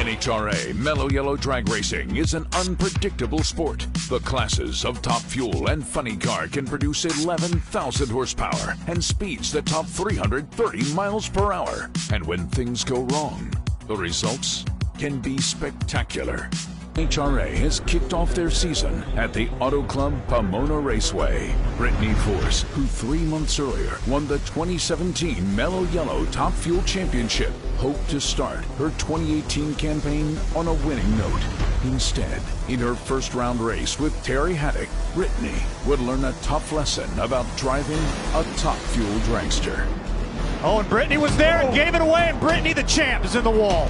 NHRA Mellow Yellow Drag Racing is an unpredictable sport. The classes of Top Fuel and Funny Car can produce 11,000 horsepower and speeds that top 330 miles per hour. And when things go wrong, the results can be spectacular. NHRA has kicked off their season at the Auto Club Pomona Raceway. Brittany Force, who 3 months earlier won the 2017 Mellow Yellow Top Fuel Championship, hoped to start her 2018 campaign on a winning note. Instead, in her first round race with Terry Haddock, Brittany would learn a tough lesson about driving a Top Fuel dragster. Oh, and Brittany was there and gave it away, and Brittany, the champ, is in the wall.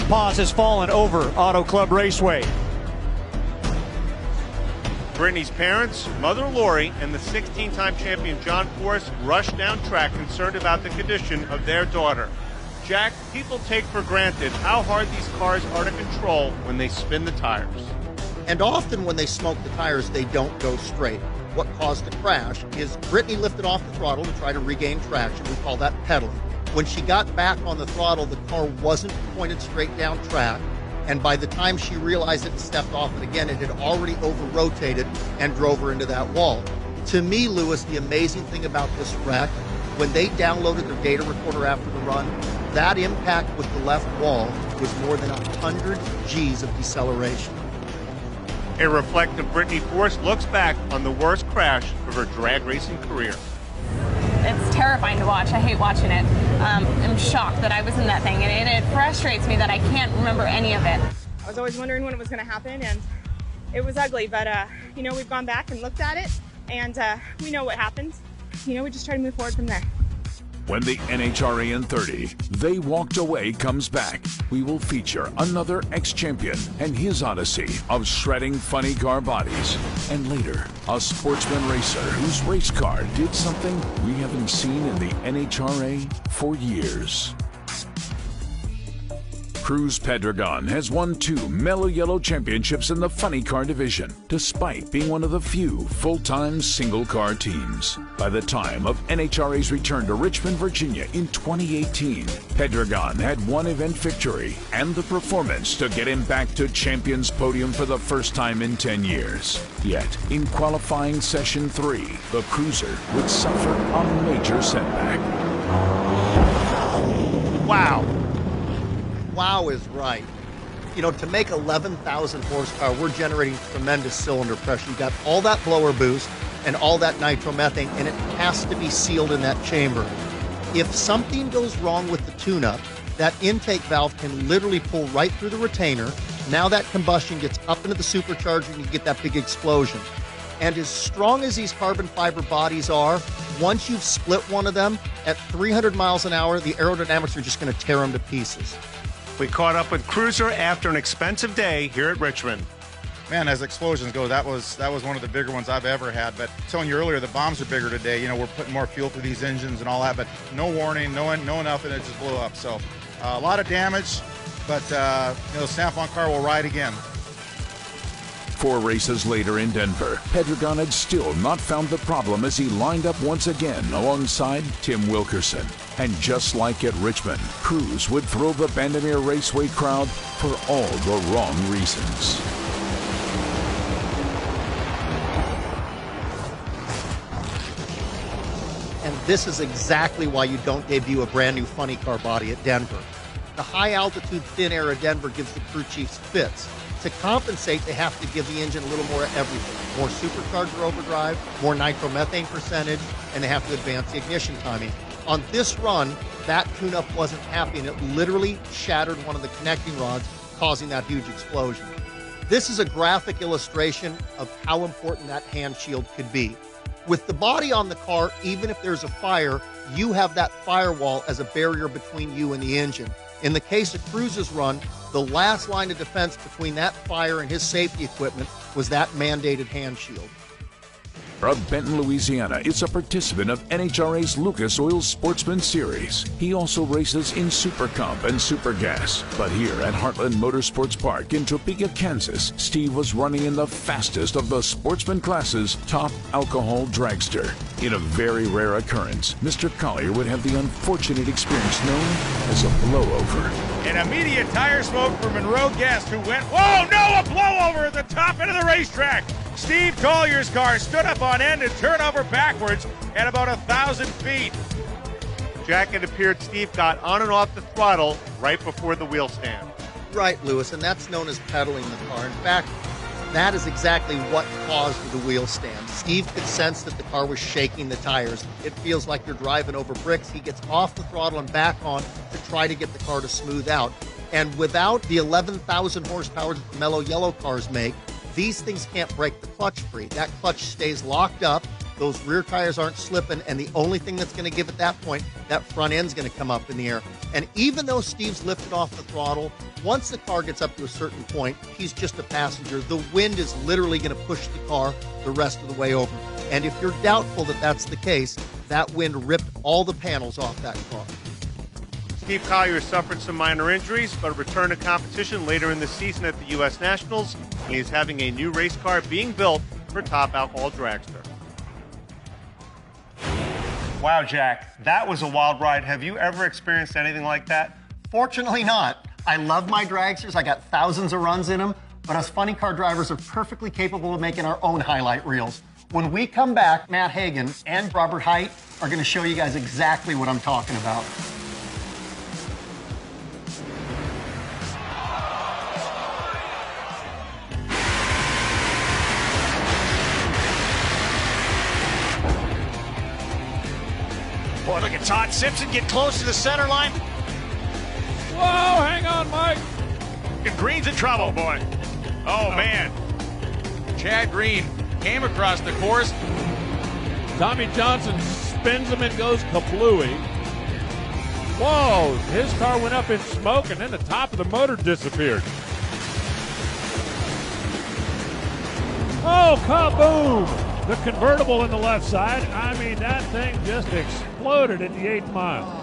Pause has fallen over Auto Club Raceway. Brittany's parents, mother Lori, and the 16-time champion John Force rushed down track concerned about the condition of their daughter. Jack, people take for granted how hard these cars are to control when they spin the tires. And often when they smoke the tires, they don't go straight. What caused the crash is Brittany lifted off the throttle to try to regain traction. We call that pedaling. When she got back on the throttle, the car wasn't pointed straight down track, and by the time she realized it and stepped off it again, it had already over-rotated and drove her into that wall. To me, Lewis, the amazing thing about this wreck, when they downloaded their data recorder after the run, that impact with the left wall was more than 100 G's of deceleration. A reflective Brittany Force looks back on the worst crash of her drag racing career. It's terrifying to watch. I hate watching it. I'm shocked that I was in that thing, and it frustrates me that I can't remember any of it. I was always wondering when it was going to happen, and it was ugly, but you know, we've gone back and looked at it, and we know what happened. You know, we just try to move forward from there. When the NHRA in 30, They Walked Away comes back, we will feature another ex-champion and his odyssey of shredding funny car bodies. And later, a sportsman racer whose race car did something we haven't seen in the NHRA for years. Cruz Pedregon has won 2 Mellow Yellow championships in the funny car division, despite being one of the few full-time single-car teams. By the time of NHRA's return to Richmond, Virginia in 2018, Pedregon had 1 event victory and the performance to get him back to champion's podium for the first time in 10 years. Yet, in qualifying session 3, the cruiser would suffer a major setback. Wow. Wow is right. You know, to make 11,000 horsepower, we're generating tremendous cylinder pressure. You've got all that blower boost and all that nitromethane, and it has to be sealed in that chamber. If something goes wrong with the tune-up, that intake valve can literally pull right through the retainer. Now that combustion gets up into the supercharger and you get that big explosion. And as strong as these carbon fiber bodies are, once you've split one of them, at 300 miles an hour, the aerodynamics are just going to tear them to pieces. We caught up with Cruiser after an expensive day here at Richmond. Man, as explosions go, that was one of the bigger ones I've ever had. But telling you earlier, the bombs are bigger today. You know, we're putting more fuel through these engines and all that, but no warning, no nothing. It just blew up. So a lot of damage, but you know, the Snap-on car will ride again. 4 races later in Denver, Pedregon had still not found the problem as he lined up once again alongside Tim Wilkerson. And just like at Richmond, Cruz would thrill the Bandimere Raceway crowd for all the wrong reasons. And this is exactly why you don't debut a brand new funny car body at Denver. The high altitude thin air of Denver gives the crew chiefs fits. To compensate, they have to give the engine a little more of everything. More supercharger overdrive, more nitromethane percentage, and they have to advance the ignition timing. On this run, that tune-up wasn't happy, and it literally shattered one of the connecting rods, causing that huge explosion. This is a graphic illustration of how important that hand shield could be. With the body on the car, even if there's a fire, you have that firewall as a barrier between you and the engine. In the case of Cruz's run, the last line of defense between that fire and his safety equipment was that mandated hand shield. of Benton, Louisiana, is a participant of NHRA's Lucas Oil Sportsman Series. He also races in Super Comp and Super Gas. But here at Heartland Motorsports Park in Topeka, Kansas, Steve was running in the fastest of the sportsman class's top alcohol dragster. In a very rare occurrence, Mr. Collier would have the unfortunate experience known as a blowover. An immediate tire smoke for Monroe Guest, who went, whoa, no, a blowover at the top end of the racetrack. Steve Collier's car stood up on end and turned over backwards at about 1,000 feet. Jack, it appeared Steve got on and off the throttle right before the wheel stand. Right, Lewis, and that's known as pedaling the car. In fact, that is exactly what caused the wheel stand. Steve could sense that the car was shaking the tires. It feels like you're driving over bricks. He gets off the throttle and back on to try to get the car to smooth out. And without the 11,000 horsepower that the Mellow Yellow cars make, these things can't break the clutch free. That clutch stays locked up. Those rear tires aren't slipping, and the only thing that's going to give at that point, that front end's going to come up in the air. And even though Steve's lifted off the throttle, once the car gets up to a certain point, he's just a passenger. The wind is literally going to push the car the rest of the way over. And if you're doubtful that that's the case, that wind ripped all the panels off that car. Steve Collier suffered some minor injuries, but returned to competition later in the season at the U.S. Nationals, and he's having a new race car being built for Top Alcohol Dragster. Wow, Jack, that was a wild ride. Have you ever experienced anything like that? Fortunately not. I love my dragsters. I got thousands of runs in them, but us funny car drivers are perfectly capable of making our own highlight reels. When we come back, Matt Hagan and Robert Height are going to show you guys exactly what I'm talking about. Boy, look at Todd Simpson get close to the center line. Whoa, hang on, Mike. Green's in trouble, boy. Oh, man. Chad Green came across the course. Tommy Johnson spins him and goes kablooey. Whoa, his car went up in smoke and then the top of the motor disappeared. Oh, kaboom! The convertible in the left side, I mean, that thing just exploded at the 8th mile.